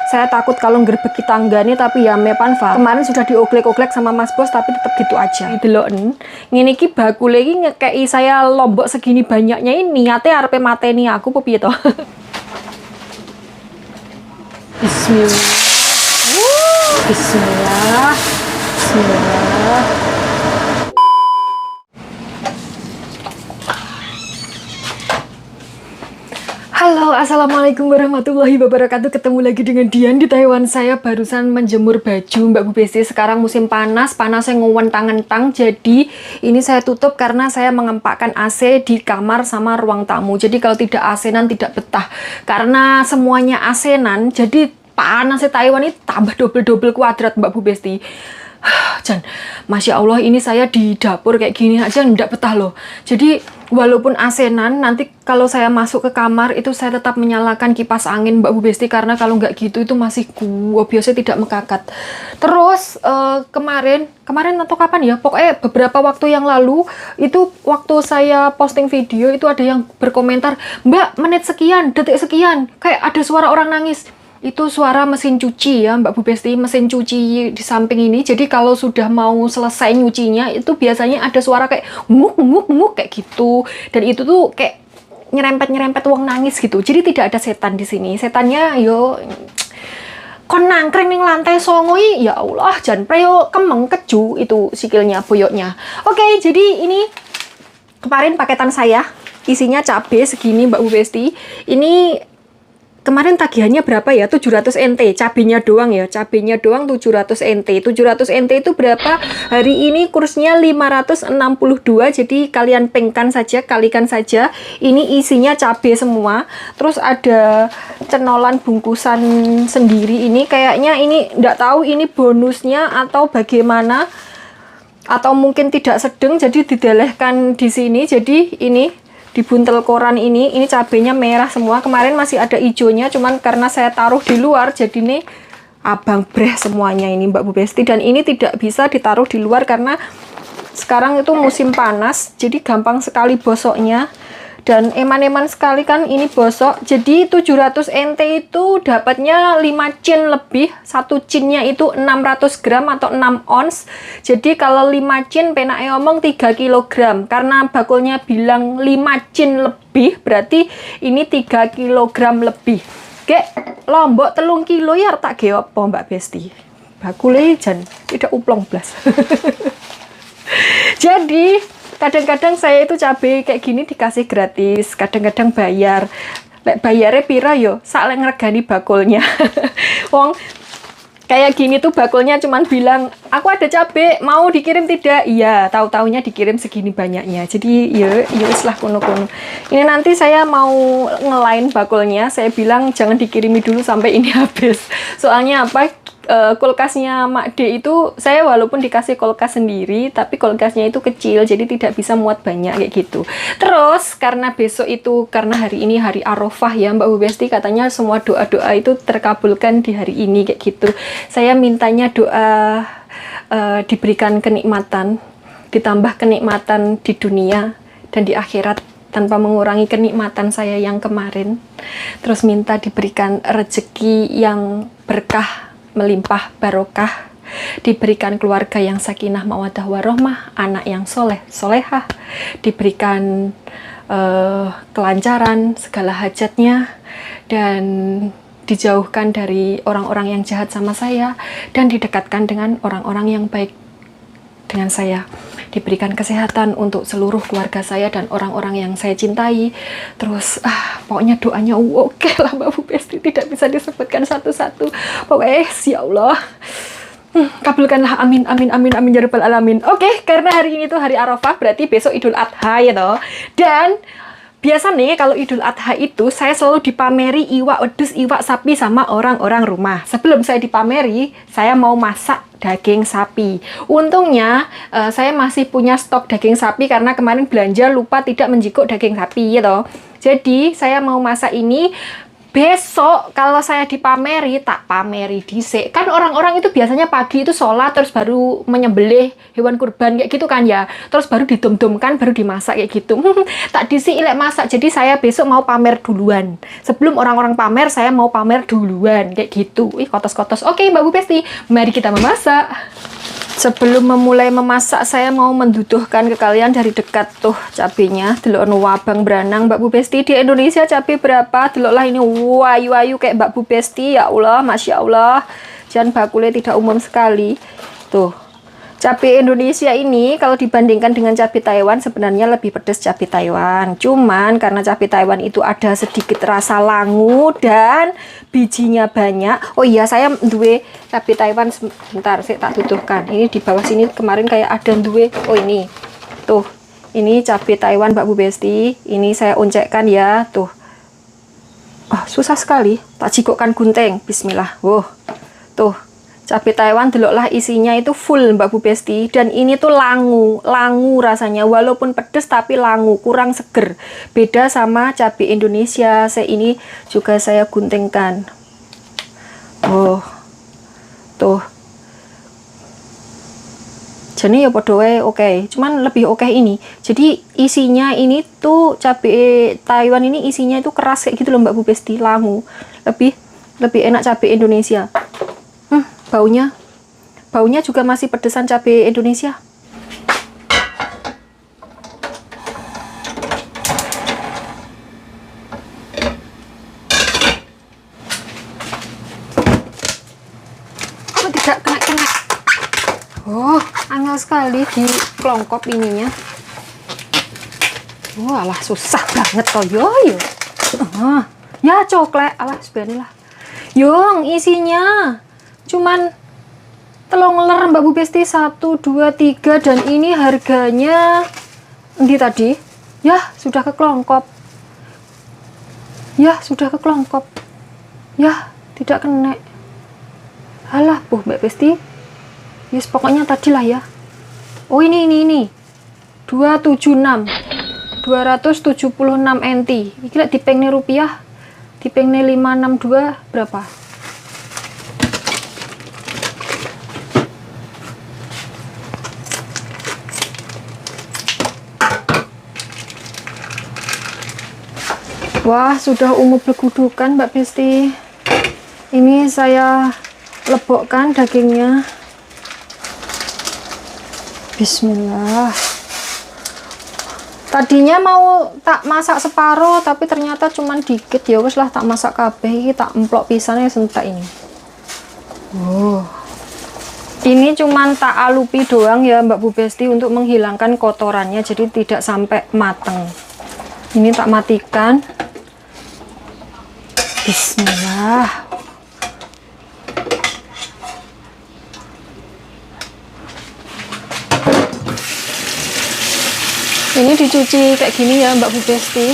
Saya takut kalau ngerebeki tanggane, tapi ya mepan Fa. Kemarin sudah dioglek-oglek sama Mas Bos, tapi tetap gitu aja. Deloken, ngene iki bakule iki ngekeki saya lombok segini banyaknya ini niate arepe mateni aku apa piye to? Bismillah. Bismillah. Bismillah. Halo, assalamualaikum warahmatullahi wabarakatuh. Ketemu lagi dengan Dian di Taiwan. Saya barusan menjemur baju Mbak Bu Besti. Sekarang musim panas, panasnya ngewentang-ngentang. Jadi ini saya tutup karena saya mengempakkan AC di kamar sama ruang tamu. Jadi kalau tidak AC-nan tidak betah. Karena semuanya AC-nan, jadi panasnya Taiwan ini tambah double-double kuadrat Mbak Bu Besti. Jan, Masya Allah, ini saya di dapur kayak gini aja nggak betah loh. Jadi walaupun AC-nan, nanti kalau saya masuk ke kamar itu saya tetap menyalakan kipas angin Mbak Bu Besti, karena kalau nggak gitu itu masih biasanya tidak mekakat. Terus kemarin atau kapan ya, pokoknya beberapa waktu yang lalu itu waktu saya posting video itu ada yang berkomentar, Mbak, menit sekian, detik sekian kayak ada suara orang nangis. Itu suara mesin cuci ya Mbak Bu Besti, mesin cuci di samping ini. Jadi kalau sudah mau selesai nyucinya itu biasanya ada suara kayak nguk kayak gitu. Dan itu tuh kayak nyerempet uang nangis gitu. Jadi tidak ada setan di sini. Setannya yo kon nangkring ning lantai songoi, ya Allah, jan preo kemeng keju itu sikilnya boyoknya. Oke, jadi ini kemarin paketan saya isinya cabai segini Mbak Bu Besti. Ini kemarin tagihannya berapa ya? 700 NT. Cabenya doang ya. Cabenya doang 700 NT. 700 NT itu berapa? Hari ini kursnya 562. Jadi kalian pengkan saja, kalikan saja. Ini isinya cabai semua. Terus ada cenolan bungkusan sendiri. Ini kayaknya ini enggak tahu ini bonusnya atau bagaimana. Atau mungkin tidak sedang, jadi didelehkan di sini. Jadi ini di buntel koran ini cabenya merah semua. Kemarin masih ada hijaunya, cuman karena saya taruh di luar jadi ini abang breh semuanya ini Mbak Bu Besti. Dan ini tidak bisa ditaruh di luar karena sekarang itu musim panas, jadi gampang sekali bosoknya. Dan eman-eman sekali kan ini bosok. Jadi 700 NT itu dapatnya 5 cin lebih. Satu cinnya itu 600 gram atau 6 ons. Jadi kalau 5 cin penake omong 3 kilogram. Karena bakulnya bilang 5 cin lebih, berarti ini 3 kilogram lebih. Kek lombok 3 kilo ya tak ge apa Mbak Besti. Bakule jan tidak uplong blas. Jadi kadang-kadang saya itu cabai kayak gini dikasih gratis, kadang-kadang bayar. Lek bayarnya pira yo, sak lek ngregani bakulnya. Wong kayak gini tuh bakulnya cuman bilang, aku ada cabai, mau dikirim tidak? Iya, tahu-taunya dikirim segini banyaknya. Jadi ya wis lah kono-kono. Ini nanti saya mau ngelain bakulnya, saya bilang jangan dikirimi dulu sampai ini habis. Soalnya apa? Kulkasnya Mak D itu saya walaupun dikasih kulkas sendiri, tapi kulkasnya itu kecil, jadi tidak bisa muat banyak kayak gitu. Terus karena besok itu, karena hari ini hari Arafah ya Mbak Bu Besti, katanya semua doa-doa itu terkabulkan di hari ini kayak gitu. Saya mintanya doa diberikan kenikmatan, ditambah kenikmatan di dunia dan di akhirat tanpa mengurangi kenikmatan saya yang kemarin. Terus minta diberikan rezeki yang berkah, melimpah barokah, diberikan keluarga yang sakinah mawaddah warohmah, anak yang soleh solehah, diberikan kelancaran segala hajatnya, dan dijauhkan dari orang-orang yang jahat sama saya, dan didekatkan dengan orang-orang yang baik dengan saya. Diberikan kesehatan untuk seluruh keluarga saya dan orang-orang yang saya cintai. Terus pokoknya doanya oke lah Mbak Bu Besti, tidak bisa disebutkan satu-satu. Pokoknya ya Allah, kabulkanlah, amin amin amin amin ya rabbal alamin. Oke, karena hari ini tuh hari Arafah, berarti besok Idul Adha ya toh. Dan biasa nih kalau Idul Adha itu saya selalu dipameri iwak wedhus, iwak sapi sama orang-orang rumah. Sebelum saya dipameri, saya mau masak daging sapi. Untungnya saya masih punya stok daging sapi karena kemarin belanja lupa tidak menjikuk daging sapi ya toh. Jadi saya mau masak ini Besok kalau saya dipameri, tak pameri dhisik. Kan orang-orang itu biasanya pagi itu sholat terus baru menyembelih hewan kurban kayak gitu kan ya. Terus baru didom-domkan, baru dimasak kayak gitu. Tak dhisik ilek masak. Jadi saya besok mau pamer duluan. Sebelum orang-orang pamer, saya mau pamer duluan kayak gitu. Ih, kotos-kotos. Oke, Mbak Bu Besti, mari kita memasak. Sebelum memulai memasak, saya mau menduduhkan ke kalian dari dekat tuh cabenya. Delok wabang beranang Mbak Bu Besti, di Indonesia cabai berapa? Deloklah ini wayu-wayu kayak Mbak Bu Besti. Ya Allah, Masya Allah. Jangan bakulnya tidak umum sekali. Tuh. Cabai Indonesia ini kalau dibandingkan dengan cabai Taiwan sebenarnya lebih pedas cabai Taiwan. Cuman karena cabai Taiwan itu ada sedikit rasa langu dan bijinya banyak. Oh iya, saya duwe cabai Taiwan sebentar, saya tak tutuhkan. Ini di bawah sini kemarin kayak ada duwe. Oh ini. Tuh. Ini cabai Taiwan Mbak Bu Besti. Ini saya oncekkan ya, tuh. Oh, susah sekali. Tak jikokkan gunting. Bismillah. Wow. Tuh. Cabai Taiwan deloklah isinya itu full Mbak Bu Besti, dan ini tuh langu rasanya, walaupun pedes tapi langu, kurang seger. Beda sama cabai Indonesia. Ini juga saya guntingkan. Oh. Tuh. Jadi ya podo oke. Cuman lebih oke ini. Jadi isinya ini tuh cabai Taiwan ini isinya itu keras kayak gitu loh Mbak Bu Besti, langu. Lebih enak cabai Indonesia. Baunya juga masih pedesan cabai Indonesia. Oh, tidak kena. Oh, angel sekali di kelongkop ininya. Alah, susah banget toh yo. Ya coklat, alah sebenarnya lah. Yung isinya cuman telung ler Mbak Bu Besti, 1, 2, 3, dan ini harganya endi tadi? Ya, sudah kekelongkop. Ya, tidak kena. Alah, Mbak Besti. Yes, pokoknya tadi lah ya. Oh, ini. 276. 276 NT. Iki lek dipengne rupiah, dipengne 562 berapa? Wah, sudah umur bergudukan Mbak Besti. Ini saya lebokkan dagingnya. Bismillah. Tadinya mau tak masak separuh, tapi ternyata cuman dikit. Ya wes lah, tak masak kabeh. Tak emplok pisannya sentak ini. Oh. Ini cuman tak alupi doang ya Mbak Bu Besti, untuk menghilangkan kotorannya, jadi tidak sampai mateng. Ini tak matikan. Bismillah. Ini dicuci kayak gini ya Mbak Bu Besti.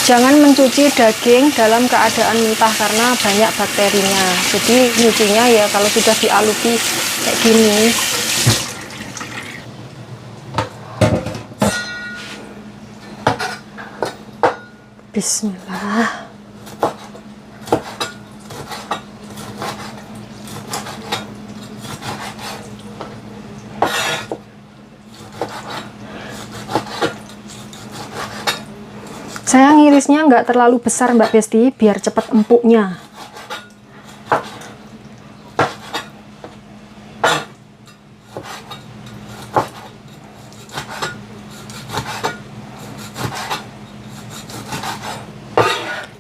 Jangan mencuci daging dalam keadaan mentah karena banyak bakterinya. Jadi nyucinya ya kalau sudah dialupi kayak gini. Bismillah. Saya ngirisnya nggak terlalu besar Mbak Besti, biar cepat empuknya.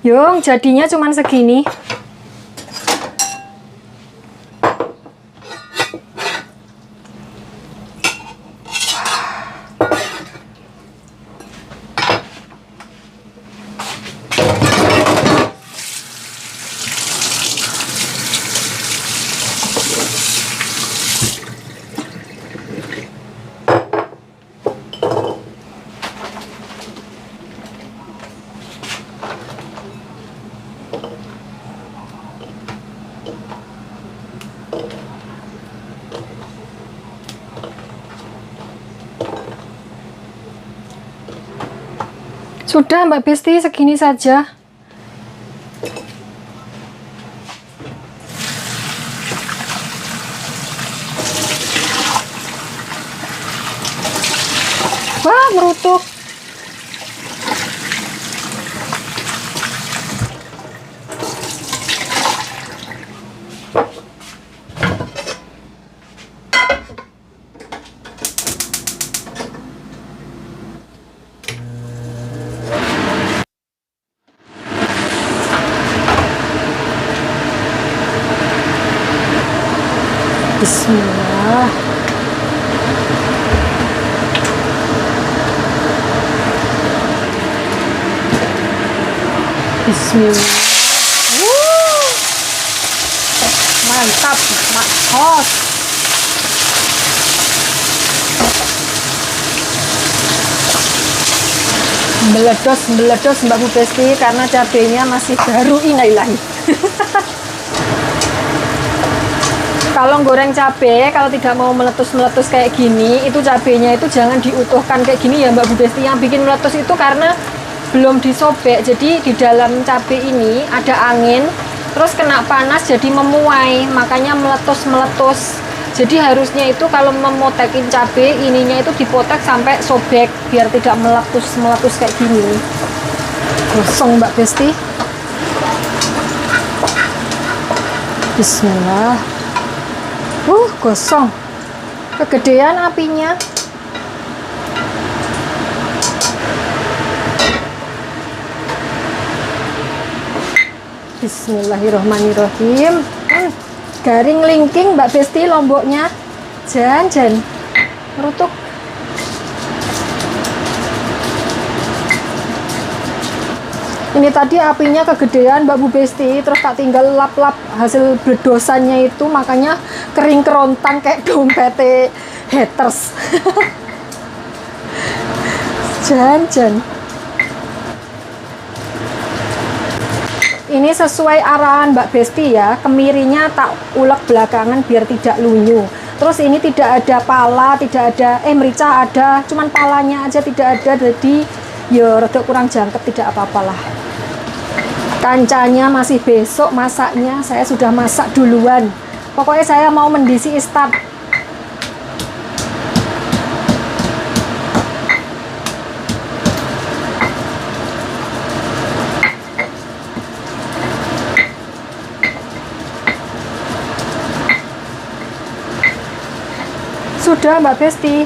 Yung, jadinya cuman segini. Sudah Mbak Besti, segini saja. Wah, merutuk. Bismillah. Bismillah. Mantap, Mak Hos. Meledos Mbak Bu Besti karena cabenya masih baru. Innalillahi. Kalau goreng cabai, kalau tidak mau meletus-meletus kayak gini, itu cabenya itu jangan diutuhkan kayak gini ya Mbak Bu Besti. Yang bikin meletus itu karena belum disobek, jadi di dalam cabai ini ada angin, terus kena panas jadi memuai, makanya meletus-meletus. Jadi harusnya itu kalau memotekin cabai, ininya itu dipotek sampai sobek, biar tidak meletus-meletus kayak gini. Gosong Mbak Besti. Bismillah. Gosong. Kegedean apinya. Bismillahirrahmanirrahim. Garing lingking Mbak Besti lomboknya. Jan merutuk. Ini tadi apinya kegedean Mbak Bu Besti, terus tak tinggal lap-lap hasil bledosannya itu, makanya kering kerontang kayak dompet haters. Jan. Ini sesuai arahan Mbak Besti ya, kemirinya tak ulek belakangan biar tidak lunyu. Terus ini tidak ada pala, tidak ada merica ada, cuman palanya aja tidak ada, jadi ya rada kurang jangkep, tidak apa-apalah. Kancanya masih besok masaknya, saya sudah masak duluan. Pokoknya saya mau mendisi start. Sudah Mbak Besti,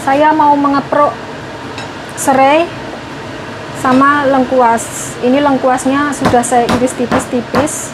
saya mau mengeprok serai sama lengkuas. Ini lengkuasnya sudah saya iris tipis-tipis.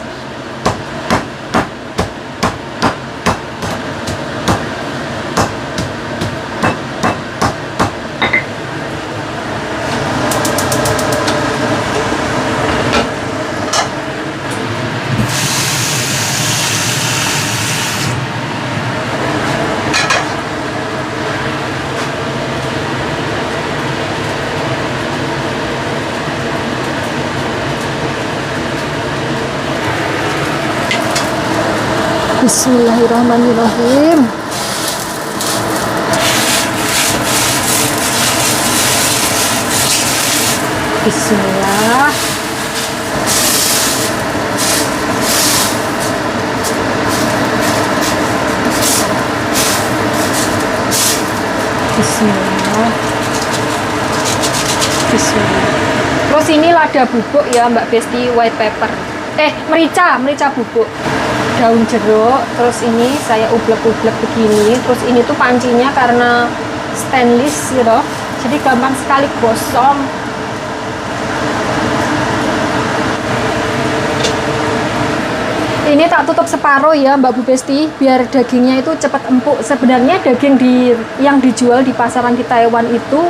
Bismillahirrahmanirrahim. Bismillah. Bismillah. Bismillah. Terus ini lada bubuk ya Mbak Besti, white pepper. Merica bubuk. Daun jeruk, terus ini saya ublek-ublek begini. Terus ini tuh pancinya karena stainless gitu, jadi gampang sekali gosong. Ini tak tutup separuh ya Mbak Bu Besti, biar dagingnya itu cepat empuk. Sebenarnya daging yang dijual di pasaran di Taiwan itu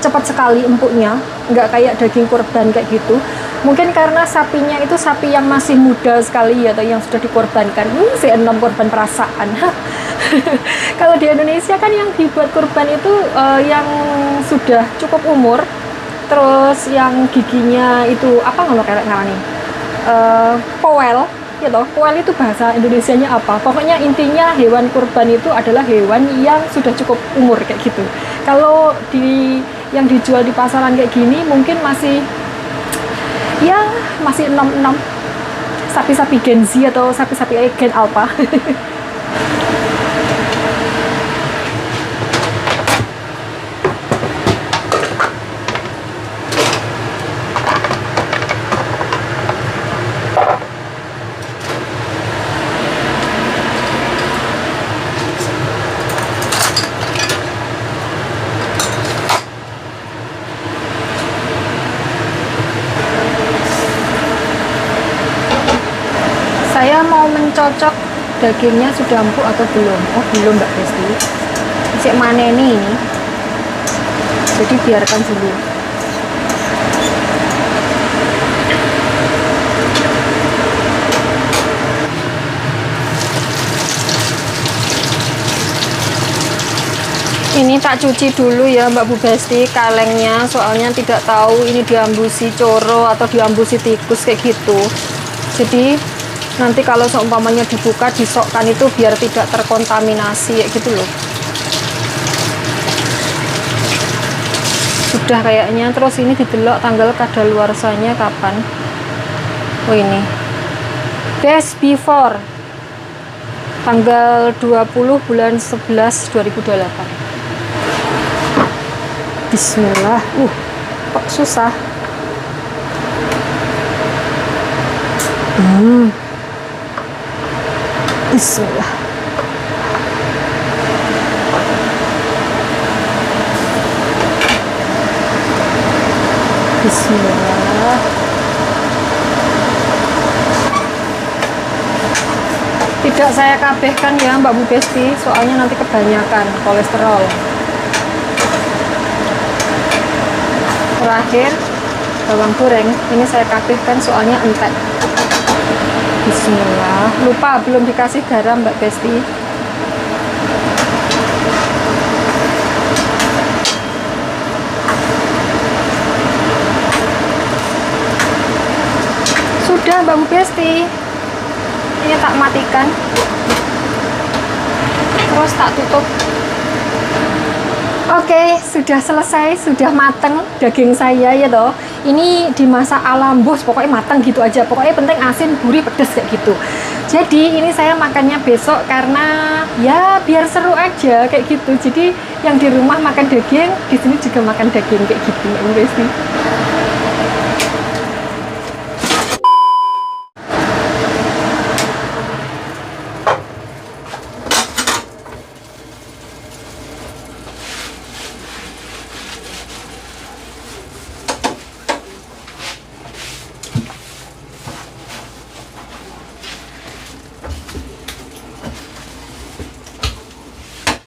cepat sekali empuknya, nggak kayak daging kurban kayak gitu. Mungkin karena sapinya itu sapi yang masih muda sekali atau yang sudah dikorbankan. Si enom korban perasaan. Kalau di Indonesia kan yang dibuat kurban itu yang sudah cukup umur, terus yang giginya itu apa ngarani? Powel, gitu. Powel itu bahasa Indonesianya apa? Pokoknya intinya hewan kurban itu adalah hewan yang sudah cukup umur kayak gitu. Kalau yang dijual di pasaran kayak gini mungkin masih Ya masih 66, sapi-sapi Gen Z atau sapi-sapi Gen Alpha. Saya mau mencocok dagingnya sudah empuk atau belum. Oh belum Mbak Besti, masih maneni ini, jadi biarkan dulu. Ini tak cuci dulu ya Mbak Bu Besti kalengnya, soalnya tidak tahu ini diambusi coro atau diambusi tikus kayak gitu. Jadi nanti kalau seumpamanya dibuka disokkan itu biar tidak terkontaminasi kayak gitu loh. Sudah kayaknya. Terus ini didelok tanggal kadaluarsanya kapan. Oh ini days before, tanggal 20 bulan 11 2028. Bismillah. Kok susah. Bismillah. Bismillah. Tidak saya kabehkan ya Mbak Bu Besti, soalnya nanti kebanyakan kolesterol. Terakhir bawang goreng, ini saya kabehkan soalnya entek. Bismillah. Lupa belum dikasih garam Mbak Besti. Sudah Mbak Bu Besti, ini tak matikan, terus tak tutup. Oke, sudah selesai, sudah mateng daging saya ya toh. Ini dimasak ala bos, pokoknya matang gitu aja. Pokoknya penting asin, gurih, pedas kayak gitu. Jadi ini saya makannya besok karena ya biar seru aja kayak gitu. Jadi yang di rumah makan daging, di sini juga makan daging kayak gitu, Mbak Besti.